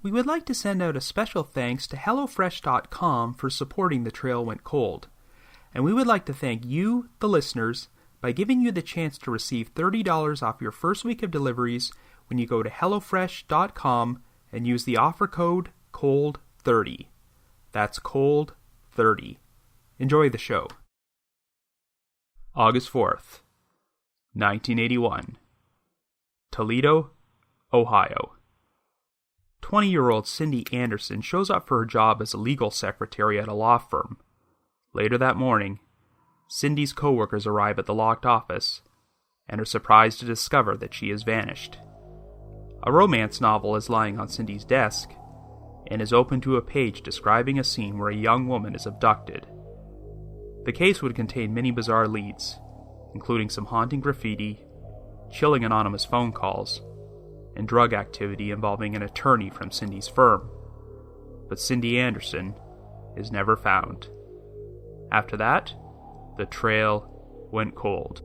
We would like to send out a special thanks to HelloFresh.com for supporting The Trail Went Cold. And we would like to thank you, the listeners, by giving you the chance to receive $30 off your first week of deliveries when you go to HelloFresh.com and use the offer code COLD30. That's COLD30. Enjoy the show. August 4th, 1981. Toledo, Ohio. 20-year-old Cindy Anderson shows up for her job as a legal secretary at a law firm. Later that morning, Cindy's coworkers arrive at the locked office and are surprised to discover that she has vanished. A romance novel is lying on Cindy's desk and is open to a page describing a scene where a young woman is abducted. The case would contain many bizarre leads, including some haunting graffiti, chilling anonymous phone calls, and drug activity involving an attorney from Cindy's firm. But Cindy Anderson is never found. After that, the trail went cold.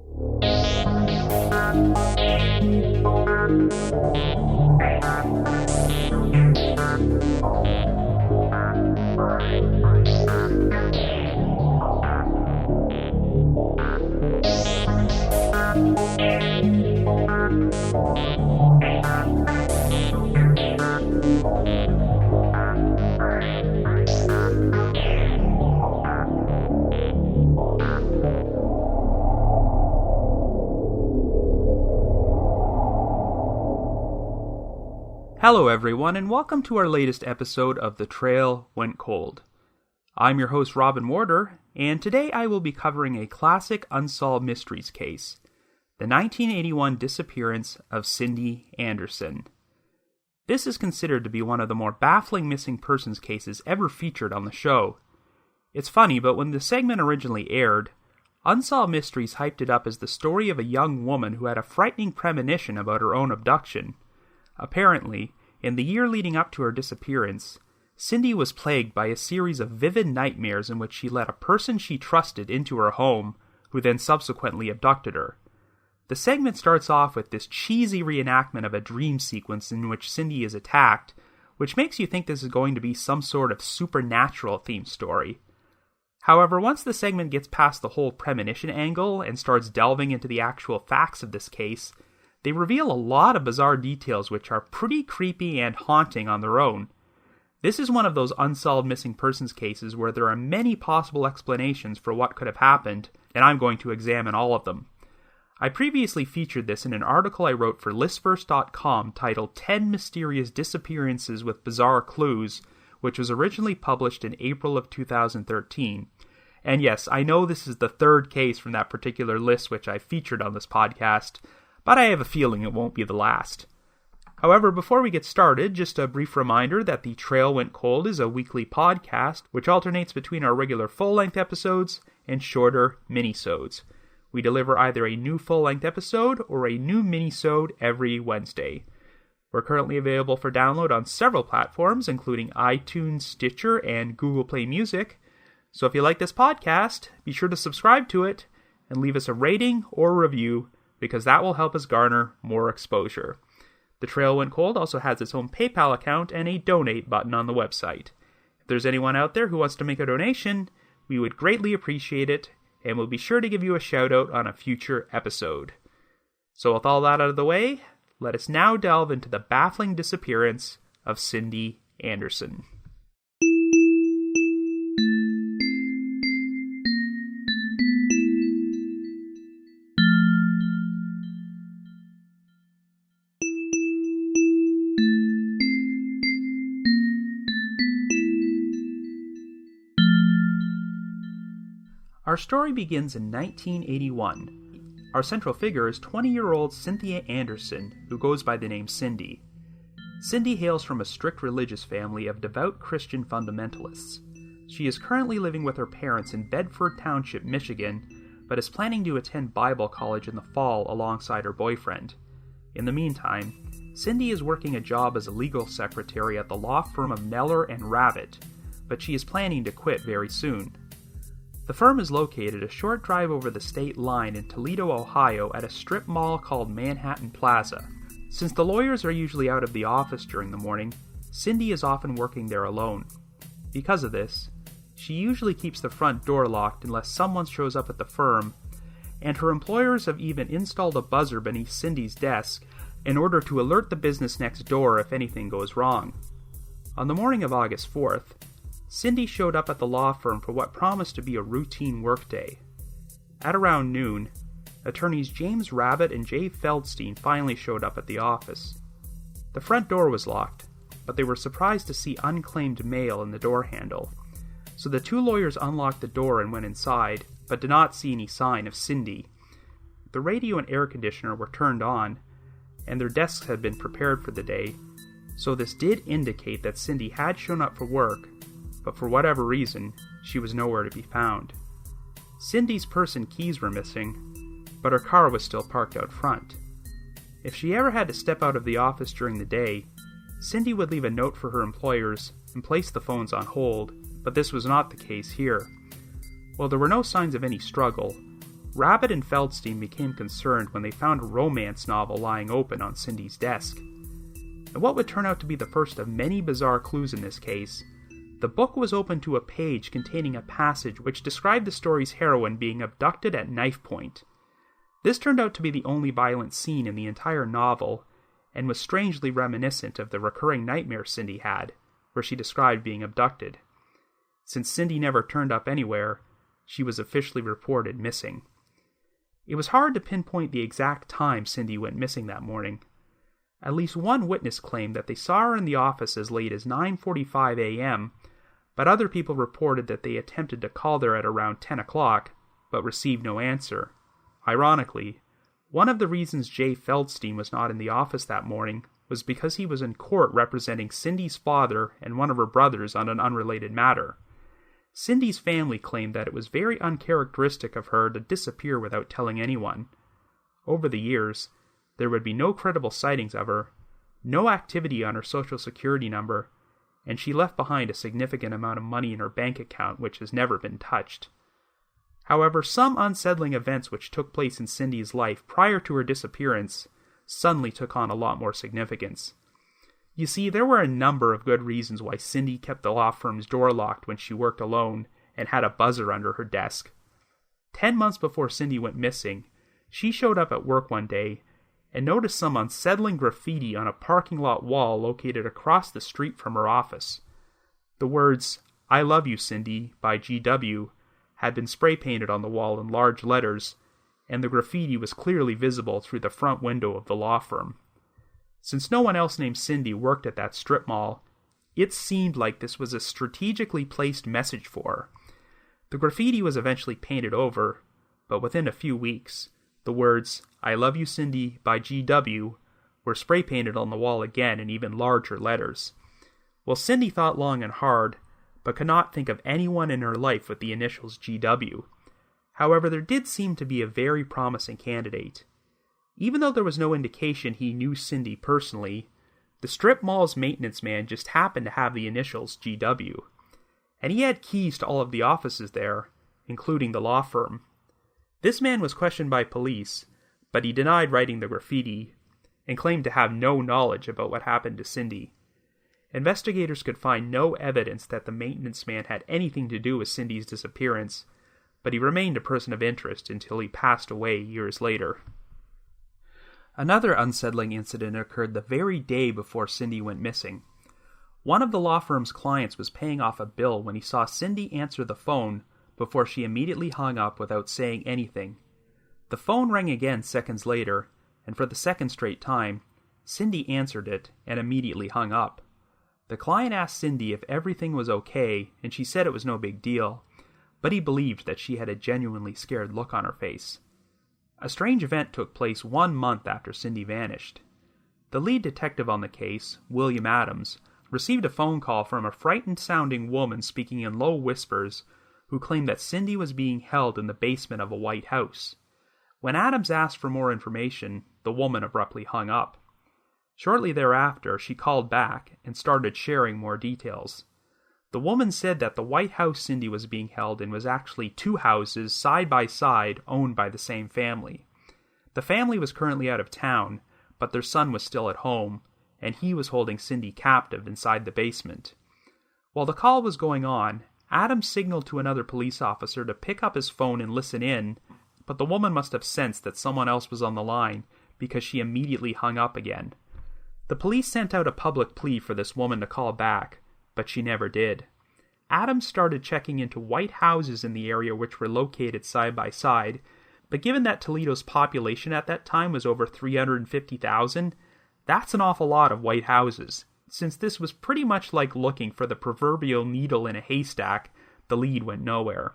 Hello everyone, and welcome to our latest episode of The Trail Went Cold. I'm your host Robin Warder, and today I will be covering a classic unsolved mysteries case, the 1981 disappearance of Cindy Anderson. This is considered to be one of the more baffling missing persons cases ever featured on the show. It's funny, but when the segment originally aired, Unsolved Mysteries hyped it up as the story of a young woman who had a frightening premonition about her own abduction. Apparently, in the year leading up to her disappearance, Cindy was plagued by a series of vivid nightmares in which she let a person she trusted into her home, who then subsequently abducted her. The segment starts off with this cheesy reenactment of a dream sequence in which Cindy is attacked, which makes you think this is going to be some sort of supernatural themed story. However, once the segment gets past the whole premonition angle and starts delving into the actual facts of this case, they reveal a lot of bizarre details which are pretty creepy and haunting on their own. This is one of those unsolved missing persons cases where there are many possible explanations for what could have happened, and I'm going to examine all of them. I previously featured this in an article I wrote for listverse.com titled 10 Mysterious Disappearances with Bizarre Clues, which was originally published in April of 2013. And yes, I know this is the third case from that particular list which I featured on this podcast, but I have a feeling it won't be the last. However, before we get started, just a brief reminder that The Trail Went Cold is a weekly podcast which alternates between our regular full-length episodes and shorter minisodes. We deliver either a new full-length episode or a new minisode every Wednesday. We're currently available for download on several platforms, including iTunes, Stitcher, and Google Play Music. So if you like this podcast, be sure to subscribe to it and leave us a rating or review, because that will help us garner more exposure. The Trail Went Cold also has its own PayPal account and a donate button on the website. If there's anyone out there who wants to make a donation, we would greatly appreciate it, and we'll be sure to give you a shout out on a future episode. So with all that out of the way, let us now delve into the baffling disappearance of Cindy Anderson. Our story begins in 1981. Our central figure is 20-year-old Cynthia Anderson, who goes by the name Cindy. Cindy hails from a strict religious family of devout Christian fundamentalists. She is currently living with her parents in Bedford Township, Michigan, but is planning to attend Bible college in the fall alongside her boyfriend. In the meantime, Cindy is working a job as a legal secretary at the law firm of Neller and Rabbit, but she is planning to quit very soon. The firm is located a short drive over the state line in Toledo, Ohio at a strip mall called Manhattan Plaza. Since the lawyers are usually out of the office during the morning, Cindy is often working there alone. Because of this, she usually keeps the front door locked unless someone shows up at the firm, and her employers have even installed a buzzer beneath Cindy's desk in order to alert the business next door if anything goes wrong. On the morning of August 4th, Cindy showed up at the law firm for what promised to be a routine workday. At around noon, attorneys James Rabbit and Jay Feldstein finally showed up at the office. The front door was locked, but they were surprised to see unclaimed mail in the door handle. So the two lawyers unlocked the door and went inside, but did not see any sign of Cindy. The radio and air conditioner were turned on, and their desks had been prepared for the day, so this did indicate that Cindy had shown up for work, but for whatever reason, she was nowhere to be found. Cindy's purse and keys were missing, but her car was still parked out front. If she ever had to step out of the office during the day, Cindy would leave a note for her employers and place the phones on hold, but this was not the case here. While there were no signs of any struggle, Rabbit and Feldstein became concerned when they found a romance novel lying open on Cindy's desk. And what would turn out to be the first of many bizarre clues in this case, the book was open to a page containing a passage which described the story's heroine being abducted at knife point. This turned out to be the only violent scene in the entire novel, and was strangely reminiscent of the recurring nightmare Cindy had, where she described being abducted. Since Cindy never turned up anywhere, she was officially reported missing. It was hard to pinpoint the exact time Cindy went missing that morning. At least one witness claimed that they saw her in the office as late as 9:45 a.m., but other people reported that they attempted to call there at around 10 o'clock, but received no answer. Ironically, one of the reasons Jay Feldstein was not in the office that morning was because he was in court representing Cindy's father and one of her brothers on an unrelated matter. Cindy's family claimed that it was very uncharacteristic of her to disappear without telling anyone. Over the years, there would be no credible sightings of her, no activity on her social security number, and she left behind a significant amount of money in her bank account which has never been touched. However, some unsettling events which took place in Cindy's life prior to her disappearance suddenly took on a lot more significance. You see, there were a number of good reasons why Cindy kept the law firm's door locked when she worked alone and had a buzzer under her desk. 10 months before Cindy went missing, she showed up at work one day and noticed some unsettling graffiti on a parking lot wall located across the street from her office. The words, "I love you, Cindy," by GW, had been spray painted on the wall in large letters, and the graffiti was clearly visible through the front window of the law firm. Since no one else named Cindy worked at that strip mall, it seemed like this was a strategically placed message for her. The graffiti was eventually painted over, but within a few weeks, the words, "I love you, Cindy," by GW, were spray painted on the wall again in even larger letters. Well, Cindy thought long and hard, but could not think of anyone in her life with the initials GW. However, there did seem to be a very promising candidate. Even though there was no indication he knew Cindy personally, the strip mall's maintenance man just happened to have the initials GW, and he had keys to all of the offices there, including the law firm. This man was questioned by police, but he denied writing the graffiti and claimed to have no knowledge about what happened to Cindy. Investigators could find no evidence that the maintenance man had anything to do with Cindy's disappearance, but he remained a person of interest until he passed away years later. Another unsettling incident occurred the very day before Cindy went missing. One of the law firm's clients was paying off a bill when he saw Cindy answer the phone before she immediately hung up without saying anything. The phone rang again seconds later, and for the second straight time, Cindy answered it and immediately hung up. The client asked Cindy if everything was okay, and she said it was no big deal, but he believed that she had a genuinely scared look on her face. A strange event took place 1 month after Cindy vanished. The lead detective on the case, William Adams, received a phone call from a frightened-sounding woman speaking in low whispers who claimed that Cindy was being held in the basement of a white house. When Adams asked for more information, the woman abruptly hung up. Shortly thereafter, she called back and started sharing more details. The woman said that the white house Cindy was being held in was actually 2 houses side by side owned by the same family. The family was currently out of town, but their son was still at home, and he was holding Cindy captive inside the basement. While the call was going on, Adam signaled to another police officer to pick up his phone and listen in, but the woman must have sensed that someone else was on the line because she immediately hung up again. The police sent out a public plea for this woman to call back, but she never did. Adam started checking into white houses in the area which were located side by side, but given that Toledo's population at that time was over 350,000, that's an awful lot of white houses. Since this was pretty much like looking for the proverbial needle in a haystack, the lead went nowhere.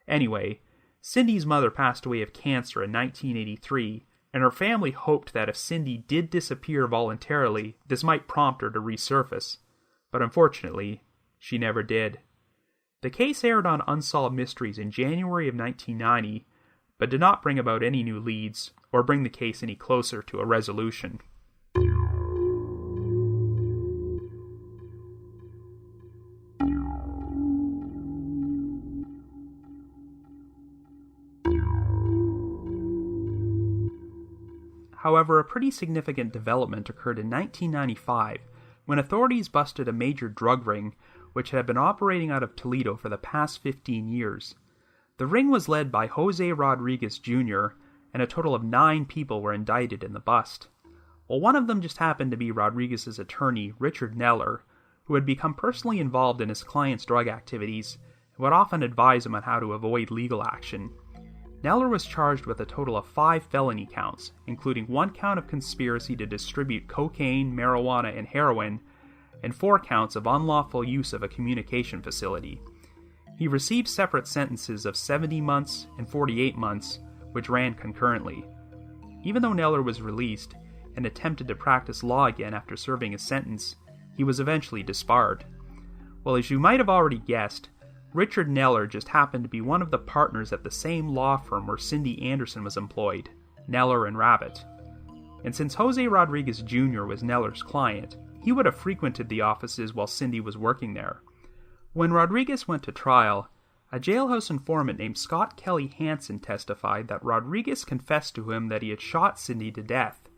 Anyway, Cindy's mother passed away of cancer in 1983, and her family hoped that if Cindy did disappear voluntarily, this might prompt her to resurface. But unfortunately, she never did. The case aired on Unsolved Mysteries in January of 1990, but did not bring about any new leads or bring the case any closer to a resolution. However, a pretty significant development occurred in 1995 when authorities busted a major drug ring which had been operating out of Toledo for the past 15 years. The ring was led by Jose Rodriguez Jr., and a total of 9 people were indicted in the bust. Well, one of them just happened to be Rodriguez's attorney, Richard Neller, who had become personally involved in his client's drug activities and would often advise him on how to avoid legal action. Neller was charged with a total of 5 felony counts, including 1 count of conspiracy to distribute cocaine, marijuana, and heroin, and 4 counts of unlawful use of a communication facility. He received separate sentences of 70 months and 48 months, which ran concurrently. Even though Neller was released and attempted to practice law again after serving his sentence, he was eventually disbarred. Well, as you might have already guessed, Richard Neller just happened to be one of the partners at the same law firm where Cindy Anderson was employed, Neller and Rabbit. And since Jose Rodriguez Jr. was Neller's client, he would have frequented the offices while Cindy was working there. When Rodriguez went to trial, a jailhouse informant named Scott Kelly Hansen testified that Rodriguez confessed to him that he had shot Cindy to death.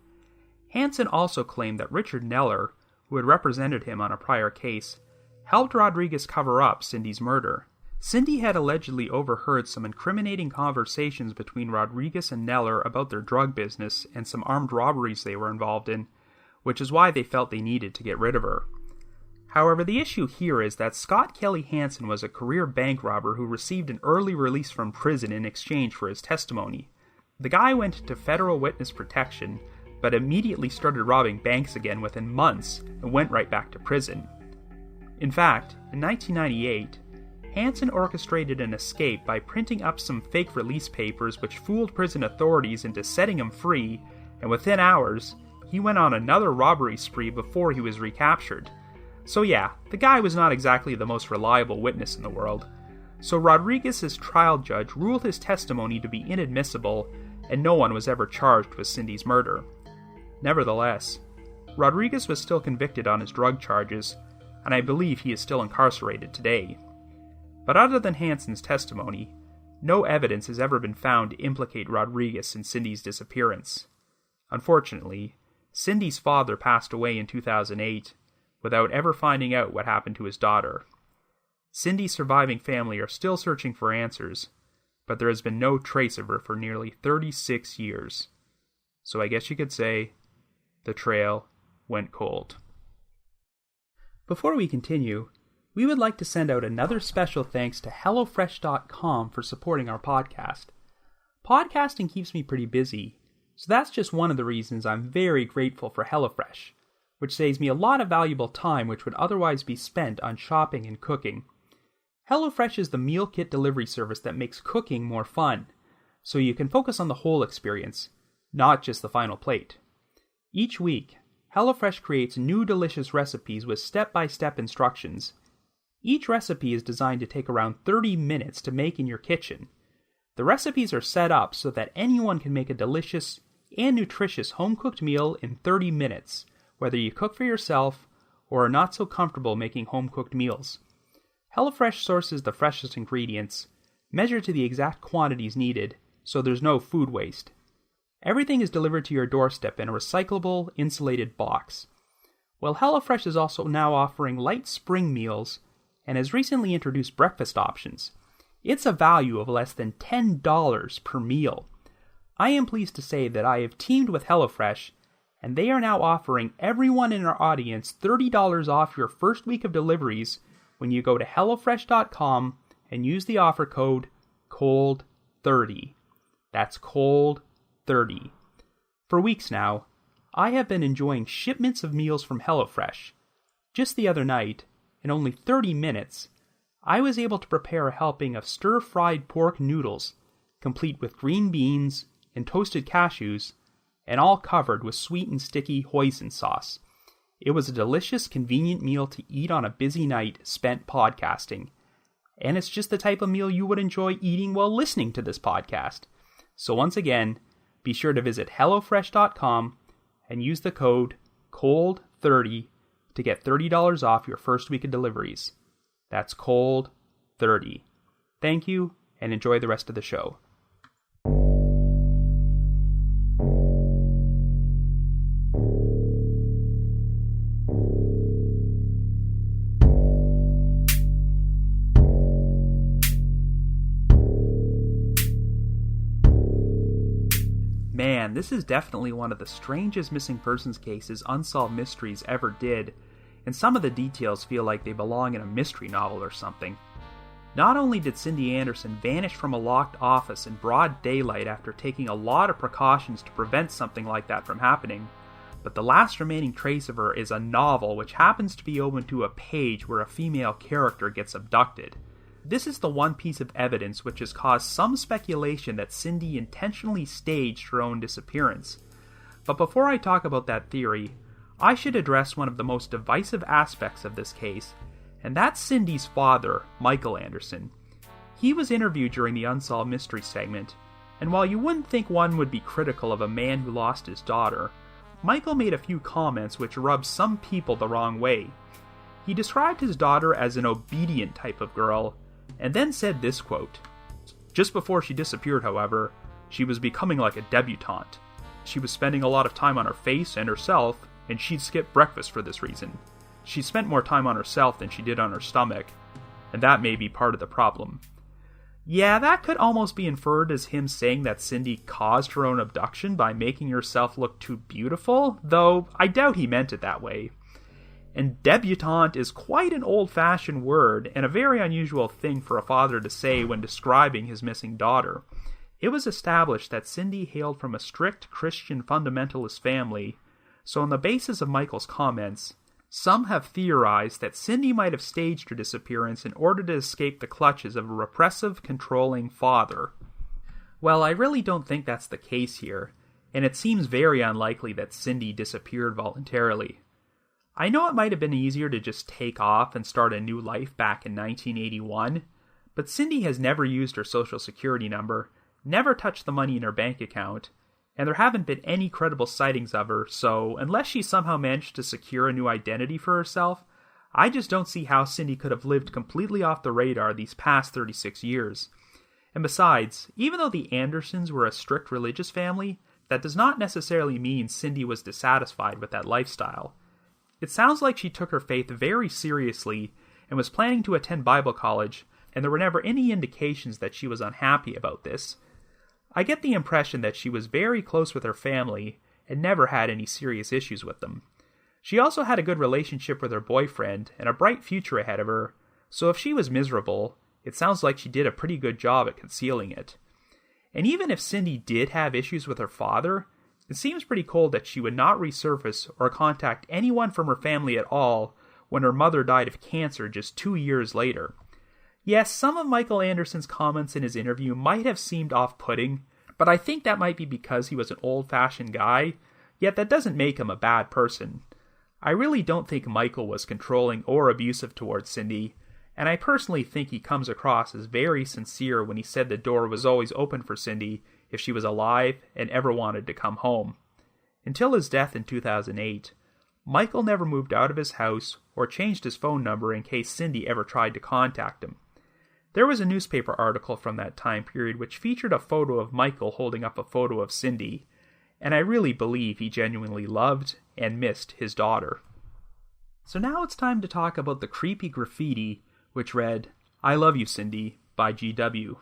Hansen also claimed that Richard Neller, who had represented him on a prior case, helped Rodriguez cover up Cindy's murder. Cindy had allegedly overheard some incriminating conversations between Rodriguez and Neller about their drug business and some armed robberies they were involved in, which is why they felt they needed to get rid of her. However, the issue here is that Scott Kelly Hansen was a career bank robber who received an early release from prison in exchange for his testimony. The guy went into federal witness protection, but immediately started robbing banks again within months and went right back to prison. In fact, in 1998, Hansen orchestrated an escape by printing up some fake release papers which fooled prison authorities into setting him free, and within hours, he went on another robbery spree before he was recaptured. So yeah, the guy was not exactly the most reliable witness in the world. So Rodriguez's trial judge ruled his testimony to be inadmissible, and no one was ever charged with Cindy's murder. Nevertheless, Rodriguez was still convicted on his drug charges, and I believe he is still incarcerated today. But other than Hansen's testimony, no evidence has ever been found to implicate Rodriguez in Cindy's disappearance. Unfortunately, Cindy's father passed away in 2008 without ever finding out what happened to his daughter. Cindy's surviving family are still searching for answers, but there has been no trace of her for nearly 36 years. So I guess you could say, the trail went cold. Before we continue, we would like to send out another special thanks to HelloFresh.com for supporting our podcast. Podcasting keeps me pretty busy, so that's just one of the reasons I'm very grateful for HelloFresh, which saves me a lot of valuable time which would otherwise be spent on shopping and cooking. HelloFresh is the meal kit delivery service that makes cooking more fun, so you can focus on the whole experience, not just the final plate. Each week, HelloFresh creates new delicious recipes with step-by-step instructions. Each recipe is designed to take around 30 minutes to make in your kitchen. The recipes are set up so that anyone can make a delicious and nutritious home-cooked meal in 30 minutes, whether you cook for yourself or are not so comfortable making home-cooked meals. HelloFresh sources the freshest ingredients, measured to the exact quantities needed, so there's no food waste. Everything is delivered to your doorstep in a recyclable, insulated box. Well, HelloFresh is also now offering light spring meals and has recently introduced breakfast options. It's a value of less than $10 per meal. I am pleased to say that I have teamed with HelloFresh, and they are now offering everyone in our audience $30 off your first week of deliveries when you go to HelloFresh.com and use the offer code COLD30. That's COLD30. For weeks now, I have been enjoying shipments of meals from HelloFresh. Just the other night, in only 30 minutes, I was able to prepare a helping of stir-fried pork noodles, complete with green beans and toasted cashews, and all covered with sweet and sticky hoisin sauce. It was a delicious, convenient meal to eat on a busy night spent podcasting. And it's just the type of meal you would enjoy eating while listening to this podcast. So once again, be sure to visit HelloFresh.com and use the code COLD30 to get $30 off your first week of deliveries. That's COLD30. Thank you, and enjoy the rest of the show. Man, this is definitely one of the strangest missing persons cases Unsolved Mysteries ever did, and some of the details feel like they belong in a mystery novel or something. Not only did Cindy Anderson vanish from a locked office in broad daylight after taking a lot of precautions to prevent something like that from happening, but the last remaining trace of her is a novel which happens to be open to a page where a female character gets abducted. This is the one piece of evidence which has caused some speculation that Cindy intentionally staged her own disappearance. But before I talk about that theory, I should address one of the most divisive aspects of this case, and that's Cindy's father, Michael Anderson. He was interviewed during the Unsolved Mystery segment, and while you wouldn't think one would be critical of a man who lost his daughter, Michael made a few comments which rubbed some people the wrong way. He described his daughter as an obedient type of girl, and then said this quote, "Just before she disappeared, however, she was becoming like a debutante. She was spending a lot of time on her face and herself, and she'd skip breakfast for this reason. She spent more time on herself than she did on her stomach, and that may be part of the problem." Yeah, that could almost be inferred as him saying that Cindy caused her own abduction by making herself look too beautiful, though I doubt he meant it that way. And debutante is quite an old-fashioned word, and a very unusual thing for a father to say when describing his missing daughter. It was established that Cindy hailed from a strict Christian fundamentalist family, so on the basis of Michael's comments, some have theorized that Cindy might have staged her disappearance in order to escape the clutches of a repressive, controlling father. Well, I really don't think that's the case here, and it seems very unlikely that Cindy disappeared voluntarily. I know it might have been easier to just take off and start a new life back in 1981, but Cindy has never used her social security number, never touched the money in her bank account, and there haven't been any credible sightings of her, so unless she somehow managed to secure a new identity for herself, I just don't see how Cindy could have lived completely off the radar these past 36 years. And besides, even though the Andersons were a strict religious family, that does not necessarily mean Cindy was dissatisfied with that lifestyle. It sounds like she took her faith very seriously and was planning to attend Bible college, and there were never any indications that she was unhappy about this. I get the impression that she was very close with her family and never had any serious issues with them. She also had a good relationship with her boyfriend and a bright future ahead of her, so if she was miserable, it sounds like she did a pretty good job at concealing it. And even if Cindy did have issues with her father, it seems pretty cold that she would not resurface or contact anyone from her family at all when her mother died of cancer just 2 years later. Yes, some of Michael Anderson's comments in his interview might have seemed off-putting, but I think that might be because he was an old-fashioned guy, yet that doesn't make him a bad person. I really don't think Michael was controlling or abusive towards Cindy, and I personally think he comes across as very sincere when he said the door was always open for Cindy if she was alive and ever wanted to come home. Until his death in 2008, Michael never moved out of his house or changed his phone number in case Cindy ever tried to contact him. There was a newspaper article from that time period which featured a photo of Michael holding up a photo of Cindy, and I really believe he genuinely loved and missed his daughter. So now it's time to talk about the creepy graffiti which read, "I Love You, Cindy," by GW.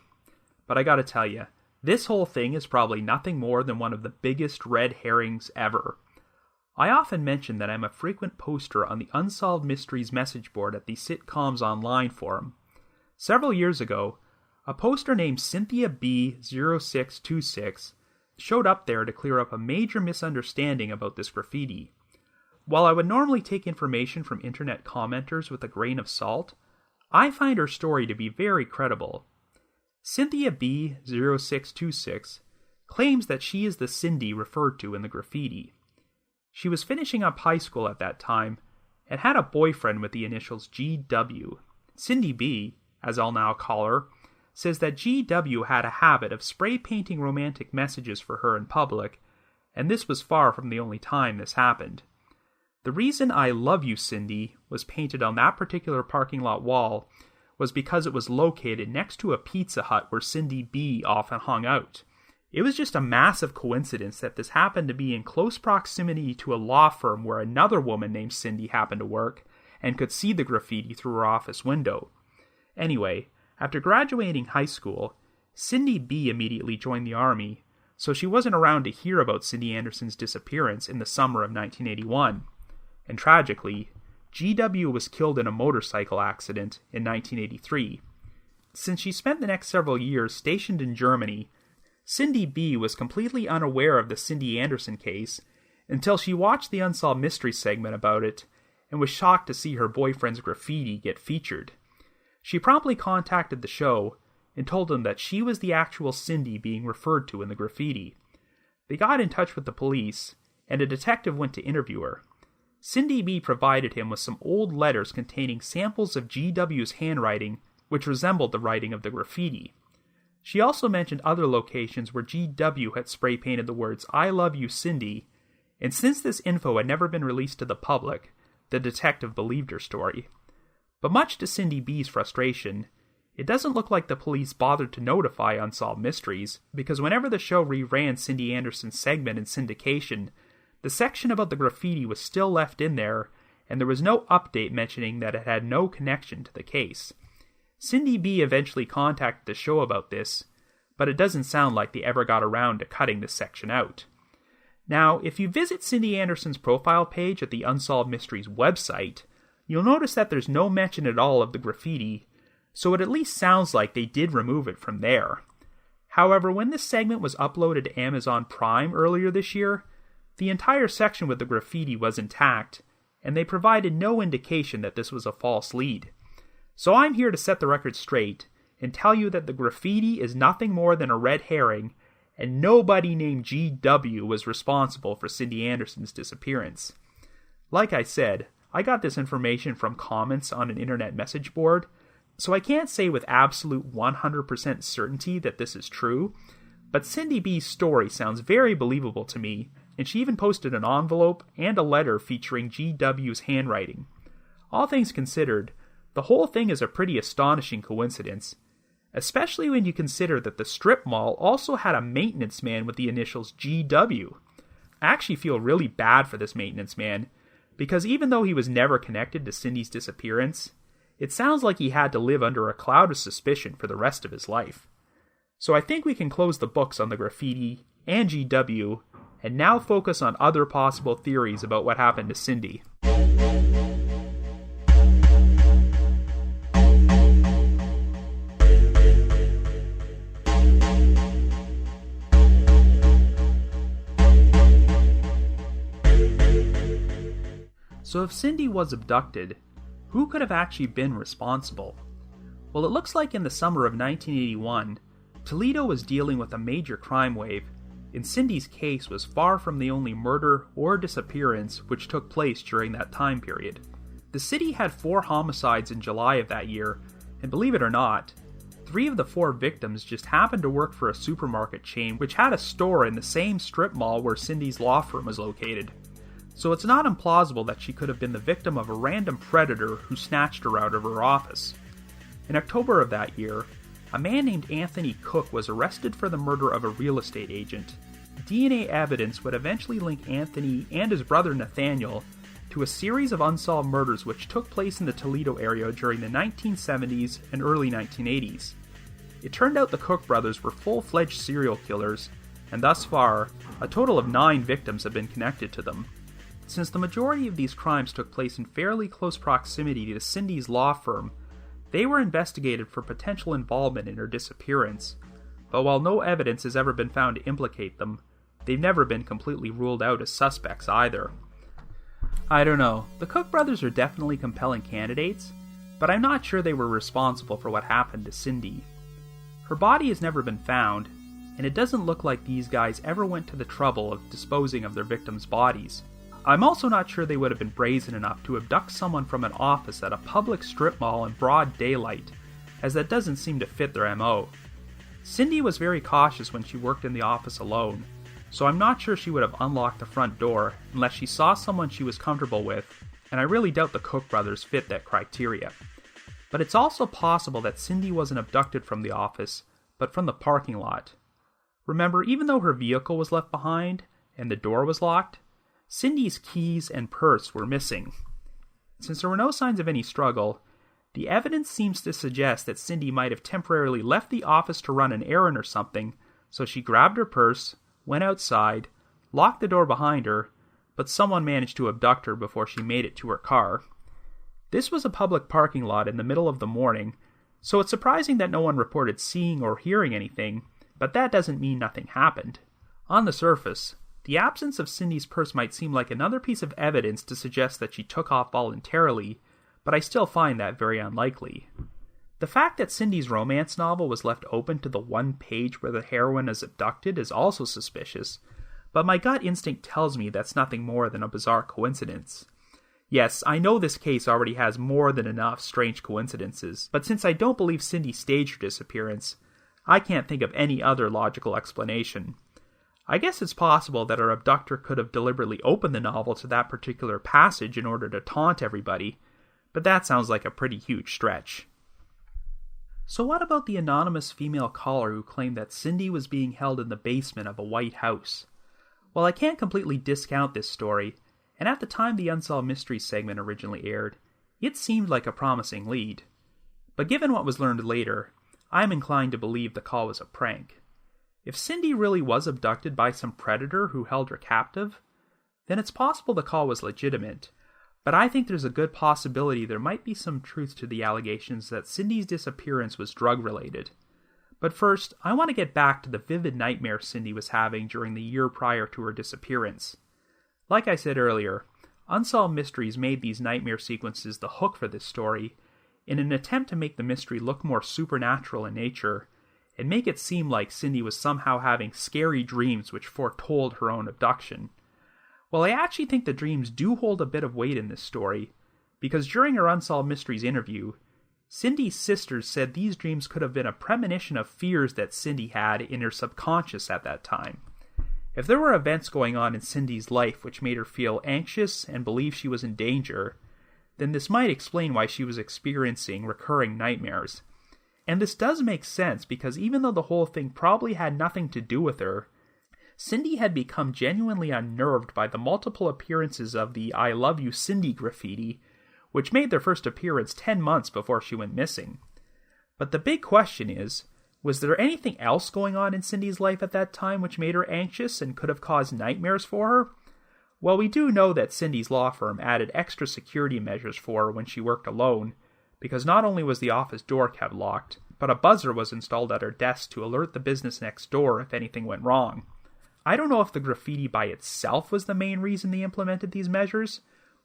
But I gotta tell you, this whole thing is probably nothing more than one of the biggest red herrings ever. I often mention that I'm a frequent poster on the Unsolved Mysteries message board at the Sitcoms Online forum. Several years ago, a poster named Cynthia B0626 showed up there to clear up a major misunderstanding about this graffiti. While I would normally take information from internet commenters with a grain of salt, I find her story to be very credible. Cynthia B0626 claims that she is the Cindy referred to in the graffiti. She was finishing up high school at that time and had a boyfriend with the initials GW. Cindy B, as I'll now call her, says that GW had a habit of spray painting romantic messages for her in public, and this was far from the only time this happened. The reason "I Love You, Cindy" was painted on that particular parking lot wall was because it was located next to a Pizza Hut where Cindy B often hung out. It was just a massive coincidence that this happened to be in close proximity to a law firm where another woman named Cindy happened to work and could see the graffiti through her office window. Anyway, after graduating high school, Cindy B immediately joined the Army, so she wasn't around to hear about Cindy Anderson's disappearance in the summer of 1981. And tragically, GW was killed in a motorcycle accident in 1983. Since she spent the next several years stationed in Germany, Cindy B was completely unaware of the Cindy Anderson case until she watched the Unsolved Mysteries segment about it and was shocked to see her boyfriend's graffiti get featured. She promptly contacted the show and told them that she was the actual Cindy being referred to in the graffiti. They got in touch with the police, and a detective went to interview her. Cindy B provided him with some old letters containing samples of GW's handwriting, which resembled the writing of the graffiti. She also mentioned other locations where GW had spray painted the words "I Love You, Cindy," and since this info had never been released to the public, the detective believed her story. But much to Cindy B's frustration, it doesn't look like the police bothered to notify Unsolved Mysteries, because whenever the show reran Cindy Anderson's segment in syndication, the section about the graffiti was still left in there, and there was no update mentioning that it had no connection to the case. Cindy B eventually contacted the show about this, but it doesn't sound like they ever got around to cutting this section out. Now, if you visit Cindy Anderson's profile page at the Unsolved Mysteries website, you'll notice that there's no mention at all of the graffiti, so it at least sounds like they did remove it from there. However, when this segment was uploaded to Amazon Prime earlier this year, the entire section with the graffiti was intact, and they provided no indication that this was a false lead. So I'm here to set the record straight and tell you that the graffiti is nothing more than a red herring, and nobody named GW was responsible for Cindy Anderson's disappearance. Like I said, I got this information from comments on an internet message board, so I can't say with absolute 100% certainty that this is true, but Cindy B's story sounds very believable to me, and she even posted an envelope and a letter featuring GW's handwriting. All things considered, the whole thing is a pretty astonishing coincidence, especially when you consider that the strip mall also had a maintenance man with the initials GW. I actually feel really bad for this maintenance man, because even though he was never connected to Cindy's disappearance, it sounds like he had to live under a cloud of suspicion for the rest of his life. So I think we can close the books on the graffiti and GW, and now focus on other possible theories about what happened to Cindy. So if Cindy was abducted, who could have actually been responsible? Well, it looks like in the summer of 1981, Toledo was dealing with a major crime wave, and Cindy's case was far from the only murder or disappearance which took place during that time period. The city had 4 homicides in July of that year, and believe it or not, 3 of the 4 victims just happened to work for a supermarket chain which had a store in the same strip mall where Cindy's law firm was located. So it's not implausible that she could have been the victim of a random predator who snatched her out of her office. In October of that year, a man named Anthony Cook was arrested for the murder of a real estate agent. DNA evidence would eventually link Anthony and his brother Nathaniel to a series of unsolved murders which took place in the Toledo area during the 1970s and early 1980s. It turned out the Cook brothers were full-fledged serial killers, and thus far, a total of 9 victims have been connected to them. Since the majority of these crimes took place in fairly close proximity to Cindy's law firm, they were investigated for potential involvement in her disappearance, but while no evidence has ever been found to implicate them, they've never been completely ruled out as suspects either. I don't know, the Cook brothers are definitely compelling candidates, but I'm not sure they were responsible for what happened to Cindy. Her body has never been found, and it doesn't look like these guys ever went to the trouble of disposing of their victims' bodies. I'm also not sure they would have been brazen enough to abduct someone from an office at a public strip mall in broad daylight, as that doesn't seem to fit their MO. Cindy was very cautious when she worked in the office alone, so I'm not sure she would have unlocked the front door unless she saw someone she was comfortable with, and I really doubt the Cook brothers fit that criteria. But it's also possible that Cindy wasn't abducted from the office, but from the parking lot. Remember, even though her vehicle was left behind, and the door was locked, Cindy's keys and purse were missing. Since there were no signs of any struggle, the evidence seems to suggest that Cindy might have temporarily left the office to run an errand or something, so she grabbed her purse, went outside, locked the door behind her, but someone managed to abduct her before she made it to her car. This was a public parking lot in the middle of the morning, so it's surprising that no one reported seeing or hearing anything, but that doesn't mean nothing happened. On the surface, the absence of Cindy's purse might seem like another piece of evidence to suggest that she took off voluntarily, but I still find that very unlikely. The fact that Cindy's romance novel was left open to the one page where the heroine is abducted is also suspicious, but my gut instinct tells me that's nothing more than a bizarre coincidence. Yes, I know this case already has more than enough strange coincidences, but since I don't believe Cindy staged her disappearance, I can't think of any other logical explanation. I guess it's possible that our abductor could have deliberately opened the novel to that particular passage in order to taunt everybody, but that sounds like a pretty huge stretch. So what about the anonymous female caller who claimed that Cindy was being held in the basement of a White House? Well, I can't completely discount this story, and at the time the Unsolved Mysteries segment originally aired, it seemed like a promising lead. But given what was learned later, I'm inclined to believe the call was a prank. If Cindy really was abducted by some predator who held her captive, then it's possible the call was legitimate, but I think there's a good possibility there might be some truth to the allegations that Cindy's disappearance was drug-related. But first, I want to get back to the vivid nightmares Cindy was having during the year prior to her disappearance. Like I said earlier, Unsolved Mysteries made these nightmare sequences the hook for this story in an attempt to make the mystery look more supernatural in nature, and make it seem like Cindy was somehow having scary dreams which foretold her own abduction. Well, I actually think the dreams do hold a bit of weight in this story, because during her Unsolved Mysteries interview, Cindy's sisters said these dreams could have been a premonition of fears that Cindy had in her subconscious at that time. If there were events going on in Cindy's life which made her feel anxious and believe she was in danger, then this might explain why she was experiencing recurring nightmares. And this does make sense because even though the whole thing probably had nothing to do with her, Cindy had become genuinely unnerved by the multiple appearances of the "I love you Cindy" graffiti, which made their first appearance 10 months before she went missing. But the big question is, was there anything else going on in Cindy's life at that time which made her anxious and could have caused nightmares for her? Well, we do know that Cindy's law firm added extra security measures for her when she worked alone, because not only was the office door kept locked, but a buzzer was installed at her desk to alert the business next door if anything went wrong. I don't know if the graffiti by itself was the main reason they implemented these measures,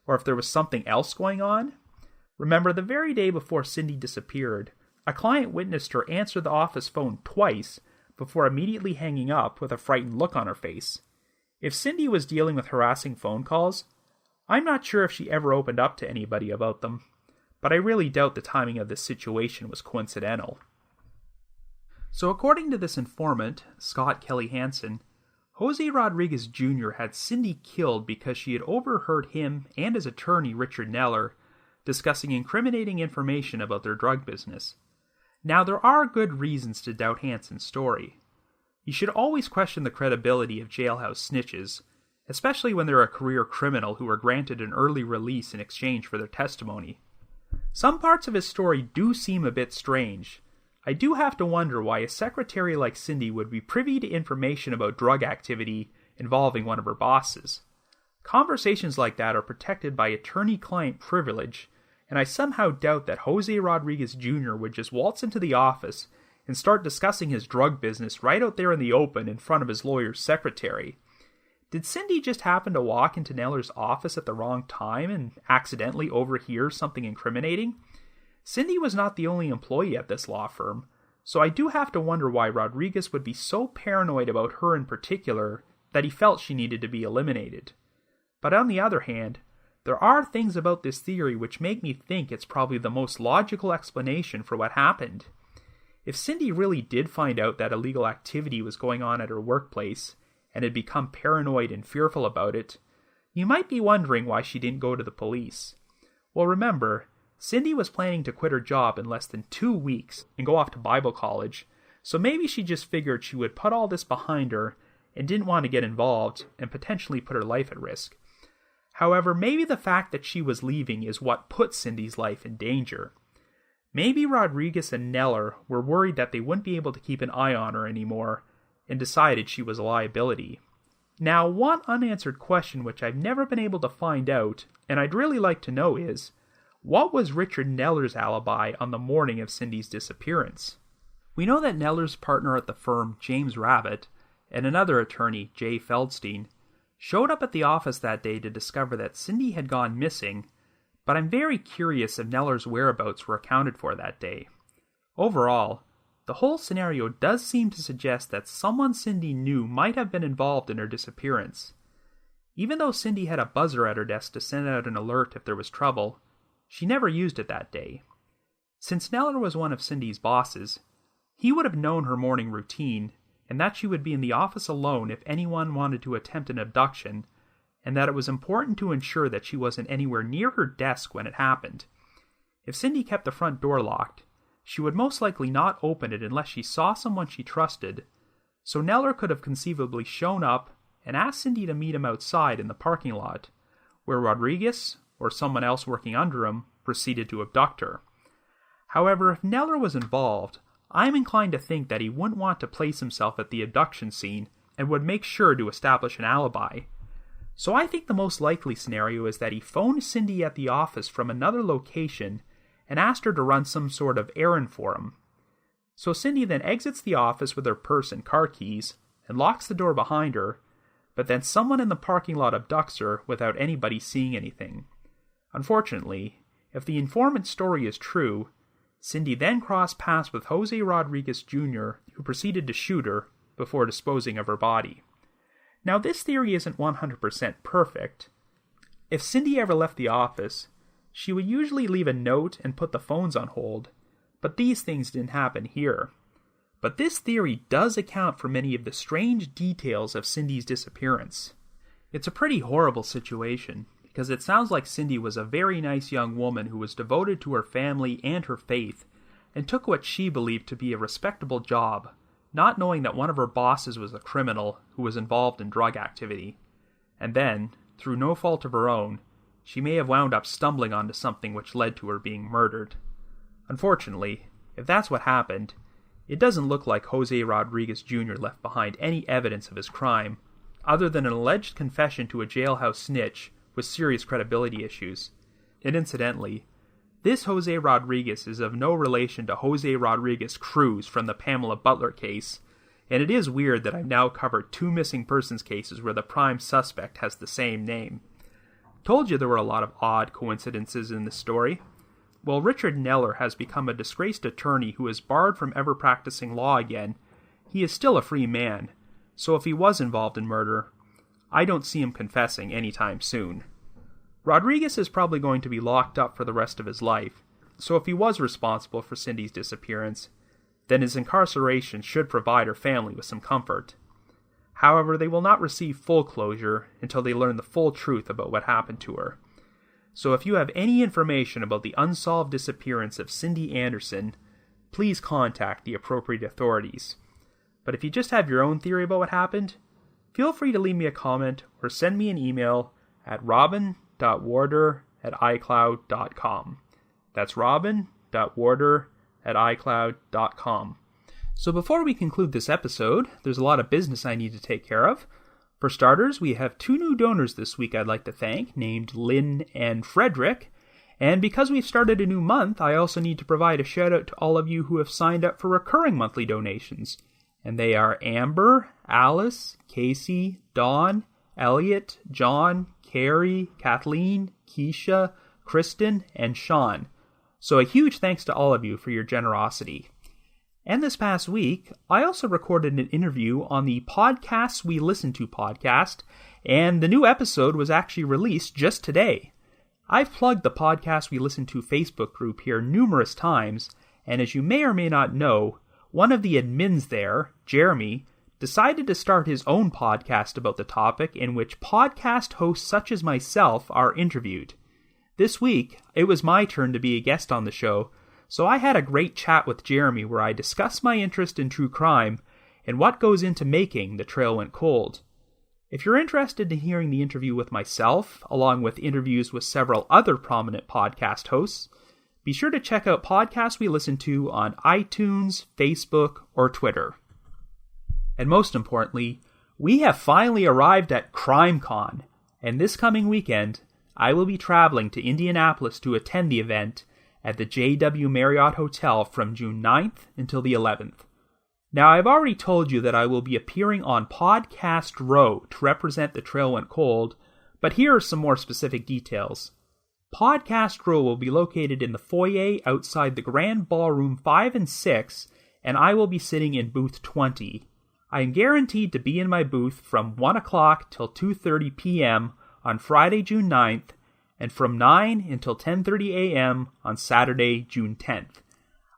or if there was something else going on. Remember, the very day before Cindy disappeared, a client witnessed her answer the office phone twice before immediately hanging up with a frightened look on her face. If Cindy was dealing with harassing phone calls, I'm not sure if she ever opened up to anybody about them, but I really doubt the timing of this situation was coincidental. So according to this informant, Scott Kelly Hansen, Jose Rodriguez Jr. had Cindy killed because she had overheard him and his attorney Richard Neller discussing incriminating information about their drug business. Now, there are good reasons to doubt Hansen's story. You should always question the credibility of jailhouse snitches, especially when they're a career criminal who are granted an early release in exchange for their testimony. Some parts of his story do seem a bit strange. I do have to wonder why a secretary like Cindy would be privy to information about drug activity involving one of her bosses. Conversations like that are protected by attorney-client privilege, and I somehow doubt that Jose Rodriguez Jr. would just waltz into the office and start discussing his drug business right out there in the open in front of his lawyer's secretary. Did Cindy just happen to walk into Neller's office at the wrong time and accidentally overhear something incriminating? Cindy was not the only employee at this law firm, so I do have to wonder why Rodriguez would be so paranoid about her in particular that he felt she needed to be eliminated. But on the other hand, there are things about this theory which make me think it's probably the most logical explanation for what happened. If Cindy really did find out that illegal activity was going on at her workplace, and had become paranoid and fearful about it, you might be wondering why she didn't go to the police. Well, remember, Cindy was planning to quit her job in less than 2 weeks and go off to Bible college, so maybe she just figured she would put all this behind her and didn't want to get involved and potentially put her life at risk. However, maybe the fact that she was leaving is what put Cindy's life in danger. Maybe Rodriguez and Neller were worried that they wouldn't be able to keep an eye on her anymore and decided she was a liability. Now, one unanswered question which I've never been able to find out, and I'd really like to know is, what was Richard Neller's alibi on the morning of Cindy's disappearance? We know that Neller's partner at the firm, James Rabbit, and another attorney, Jay Feldstein, showed up at the office that day to discover that Cindy had gone missing, but I'm very curious if Neller's whereabouts were accounted for that day. Overall, the whole scenario does seem to suggest that someone Cindy knew might have been involved in her disappearance. Even though Cindy had a buzzer at her desk to send out an alert if there was trouble, she never used it that day. Since Neller was one of Cindy's bosses, he would have known her morning routine, and that she would be in the office alone if anyone wanted to attempt an abduction, and that it was important to ensure that she wasn't anywhere near her desk when it happened. If Cindy kept the front door locked, she would most likely not open it unless she saw someone she trusted, so Neller could have conceivably shown up and asked Cindy to meet him outside in the parking lot, where Rodriguez, or someone else working under him, proceeded to abduct her. However, if Neller was involved, I'm inclined to think that he wouldn't want to place himself at the abduction scene and would make sure to establish an alibi. So I think the most likely scenario is that he phoned Cindy at the office from another location and asked her to run some sort of errand for him. So Cindy then exits the office with her purse and car keys and locks the door behind her, but then someone in the parking lot abducts her without anybody seeing anything. Unfortunately, if the informant's story is true, Cindy then crossed paths with Jose Rodriguez Jr., who proceeded to shoot her before disposing of her body. Now, this theory isn't 100% perfect. If Cindy ever left the office, she would usually leave a note and put the phones on hold, but these things didn't happen here. But this theory does account for many of the strange details of Cindy's disappearance. It's a pretty horrible situation, because it sounds like Cindy was a very nice young woman who was devoted to her family and her faith, and took what she believed to be a respectable job, not knowing that one of her bosses was a criminal who was involved in drug activity. And then, through no fault of her own, she may have wound up stumbling onto something which led to her being murdered. Unfortunately, if that's what happened, it doesn't look like Jose Rodriguez Jr. left behind any evidence of his crime, other than an alleged confession to a jailhouse snitch with serious credibility issues. And incidentally, this Jose Rodriguez is of no relation to Jose Rodriguez Cruz from the Pamela Butler case, and it is weird that I've now covered 2 missing persons cases where the prime suspect has the same name. Told you there were a lot of odd coincidences in this story. Well, Richard Neller has become a disgraced attorney who is barred from ever practicing law again. He is still a free man, so if he was involved in murder, I don't see him confessing anytime soon. Rodriguez is probably going to be locked up for the rest of his life, so if he was responsible for Cindy's disappearance, then his incarceration should provide her family with some comfort. However, they will not receive full closure until they learn the full truth about what happened to her. So if you have any information about the unsolved disappearance of Cindy Anderson, please contact the appropriate authorities. But if you just have your own theory about what happened, feel free to leave me a comment or send me an email at robin.warder@icloud.com. That's robin.warder@icloud.com. So before we conclude this episode, there's a lot of business I need to take care of. For starters, we have 2 new donors this week I'd like to thank, named Lynn and Frederick. And because we've started a new month, I also need to provide a shout out to all of you who have signed up for recurring monthly donations. And they are Amber, Alice, Casey, Dawn, Elliot, John, Carrie, Kathleen, Keisha, Kristen, and Sean. So a huge thanks to all of you for your generosity. And this past week, I also recorded an interview on the Podcasts We Listen To podcast, and the new episode was actually released just today. I've plugged the Podcast We Listen To Facebook group here numerous times, and as you may or may not know, one of the admins there, Jeremy, decided to start his own podcast about the topic in which podcast hosts such as myself are interviewed. This week, it was my turn to be a guest on the show, so I had a great chat with Jeremy where I discussed my interest in true crime and what goes into making The Trail Went Cold. If you're interested in hearing the interview with myself, along with interviews with several other prominent podcast hosts, be sure to check out Podcasts We Listen To on iTunes, Facebook, or Twitter. And most importantly, we have finally arrived at CrimeCon, and this coming weekend, I will be traveling to Indianapolis to attend the event at the JW Marriott Hotel from June 9th until the 11th. Now, I've already told you that I will be appearing on Podcast Row to represent The Trail Went Cold, but here are some more specific details. Podcast Row will be located in the foyer outside the Grand Ballroom 5 and 6, and I will be sitting in booth 20. I am guaranteed to be in my booth from 1 o'clock till 2:30 p.m. on Friday, June 9th, and from 9 until 10:30 a.m. on Saturday, June 10th.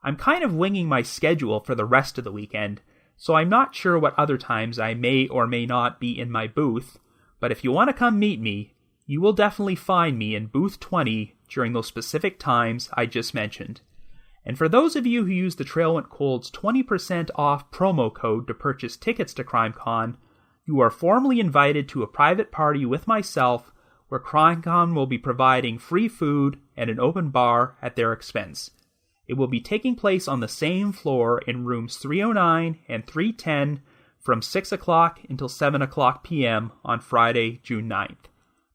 I'm kind of winging my schedule for the rest of the weekend, so I'm not sure what other times I may or may not be in my booth, but if you want to come meet me, you will definitely find me in booth 20 during those specific times I just mentioned. And for those of you who use The Trail Went Cold's 20% off promo code to purchase tickets to CrimeCon, you are formally invited to a private party with myself where CrimeCon will be providing free food and an open bar at their expense. It will be taking place on the same floor in rooms 309 and 310 from 6 o'clock until 7 o'clock p.m. on Friday, June 9th.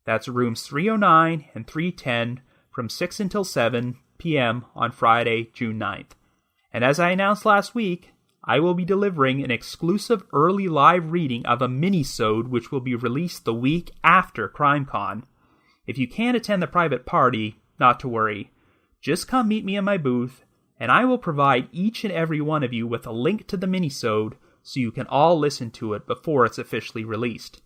That's rooms 309 and 310 from 6 until 7 p.m. on Friday, June 9th. And as I announced last week, I will be delivering an exclusive early live reading of a mini-sode which will be released the week after CrimeCon. If you can't attend the private party, not to worry. Just come meet me in my booth, and I will provide each and every one of you with a link to the mini-sode so you can all listen to it before it's officially released.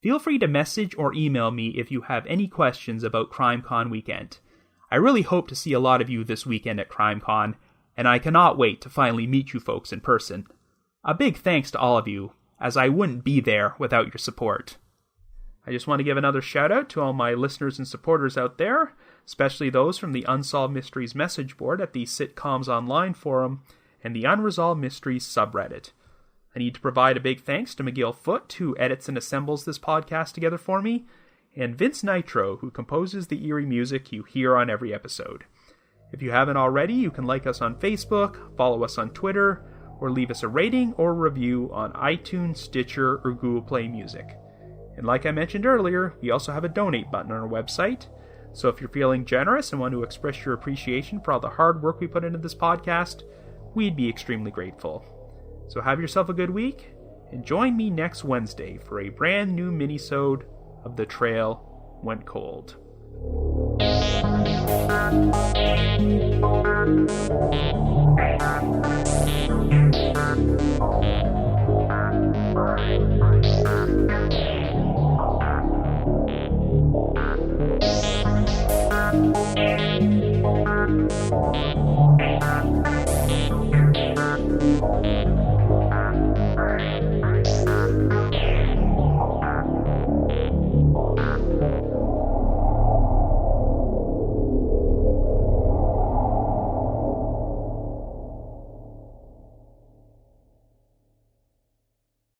Feel free to message or email me if you have any questions about CrimeCon weekend. I really hope to see a lot of you this weekend at CrimeCon, and I cannot wait to finally meet you folks in person. A big thanks to all of you, as I wouldn't be there without your support. I just want to give another shout out to all my listeners and supporters out there, especially those from the Unsolved Mysteries message board at the Sitcoms Online forum and the Unresolved Mysteries subreddit. I need to provide a big thanks to Miguel Foote, who edits and assembles this podcast together for me, and Vince Nitro, who composes the eerie music you hear on every episode. If you haven't already, you can like us on Facebook, follow us on Twitter, or leave us a rating or review on iTunes, Stitcher, or Google Play Music. And like I mentioned earlier, we also have a donate button on our website, so if you're feeling generous and want to express your appreciation for all the hard work we put into this podcast, we'd be extremely grateful. So have yourself a good week, and join me next Wednesday for a brand new mini-sode of The Trail Went Cold.